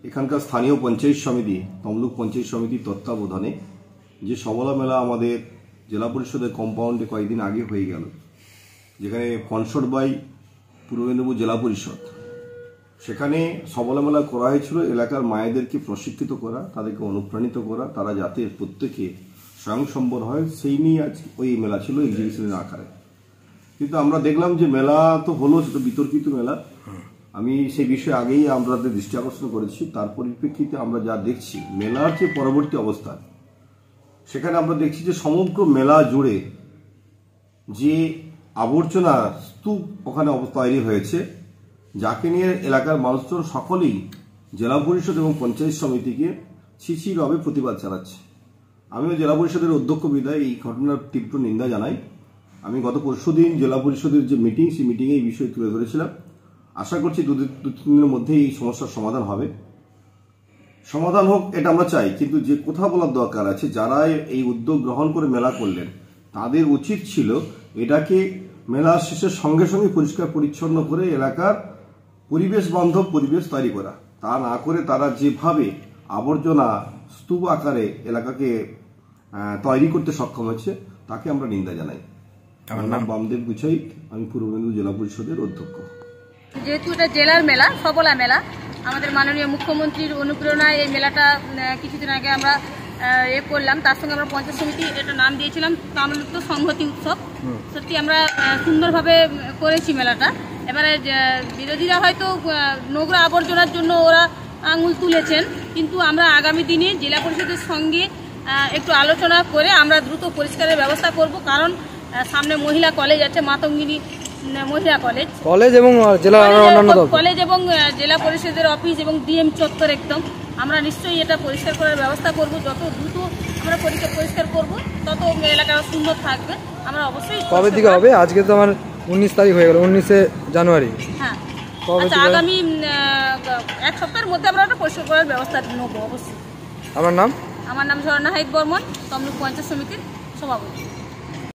এখানকার স্থানীয় পঞ্চায়েত সমিতি তমলুক পঞ্চায়েত সমিতির তত্ত্বাবধানে যে সবলা মেলা আমাদের জেলা পরিষদের কম্পাউন্ডে কয়েকদিন আগে হয়ে গেল, যেখানে স্পন্সর্ড বাই পূর্ব মেদিনীপুর জেলা পরিষদ, সেখানে সবলা মেলা করা হয়েছিল এলাকার মায়েদেরকে প্রশিক্ষিত করা, তাদেরকে অনুপ্রাণিত করা, তারা যাতে প্রত্যেকে স্বয়ংসম্বর হয় সেই নিয়ে আজ ওই মেলা ছিল এক্সিবিশনের আকারে। কিন্তু আমরা দেখলাম যে মেলা তো হলো, সেটা বিতর্কিত মেলা। আমি সেই বিষয়ে আগেই আমাদের দৃষ্টি আকর্ষণ করেছি। তার পরিপ্রেক্ষিতে আমরা যা দেখছি মেলার যে পরবর্তী অবস্থা, সেখানে আমরা দেখছি যে সমগ্র মেলা জুড়ে যে আবর্জনা স্তূপ ওখানে তৈরি হয়েছে, যাকে নিয়ে এলাকার মানুষজন সকলেই জেলা পরিষদ এবং পঞ্চায়েত সমিতিকে ছিছিভাবে প্রতিবাদ চালাচ্ছে। আমিও জেলা পরিষদের অধ্যক্ষ বিধায় এই ঘটনার তীব্র নিন্দা জানাই। আমি গত পরশুদিন জেলা পরিষদের যে মিটিং, সেই মিটিংয়ে এই বিষয়ে তুলে ধরেছিলাম। আশা করছি দু তিন দিনের মধ্যে এই সমস্যার সমাধান হবে। সমাধান হোক এটা আমরা চাই, কিন্তু যে কথা বলার দরকার আছে, যারা এই উদ্যোগ গ্রহণ করে মেলা করলেন তাদের উচিত ছিল এটাকে মেলা শেষের সঙ্গে সঙ্গে পরিষ্কার পরিচ্ছন্ন করে এলাকার পরিবেশ বান্ধব পরিবেশ তৈরি করা। তা না করে তারা যেভাবে আবর্জনা স্তূপ আকারে এলাকাকে তৈরি করতে সক্ষম হয়েছে, তাকে আমরা নিন্দা জানাই। আমার নাম বামদেব গুছাই, আমি পূর্ব মেদিনীপুর জেলা পরিষদের অধ্যক্ষ। যেহেতু এটা জেলার মেলা, সবলা মেলা, আমাদের মাননীয় মুখ্যমন্ত্রীর অনুপ্রেরণায় এই মেলাটা কিছুদিন আগে আমরা করলাম। তার সঙ্গে আমরা পঞ্চায়েত সমিতি এটা নাম দিয়েছিলাম তাম্রলিপ্ত সংহতি উৎসব। সত্যি আমরা সুন্দরভাবে করেছি মেলাটা। এবারে বিরোধীরা হয়তো নোংরা আবর্জনার জন্য ওরা আঙুল তুলেছেন, কিন্তু আমরা আগামী দিনে জেলা পরিষদের সঙ্গে একটু আলোচনা করে আমরা দ্রুত পরিষ্কারের ব্যবস্থা করব। কারণ সামনে মহিলা কলেজ আছে, মাতঙ্গিনী মহিলা কলেজ এবং কলেজ এবং জেলা পরিষদের অফিস এবং ডিএম চত্বর, একদম আমরা নিশ্চয়ই এটা পরিষ্কার করার ব্যবস্থা করব। যত দ্রুত আমরা পরিষ্কার করব, তত এলাকাটা সুন্দর থাকবে। আমরা অবশ্যই কবে থেকে হবে? আজকে তো আমার 19 তারিখ হয়ে গেল, 19শে জানুয়ারি। হ্যাঁ, আচ্ছা, আগামী এক সপ্তাহের মধ্যে আমরা একটা পরিষ্কার করার ব্যবস্থা নেব অবশ্যই। আমার নাম ঝর্ণা হাইক বর্মন, তমলুক পঞ্চায়েত সমিতির সভাপতি।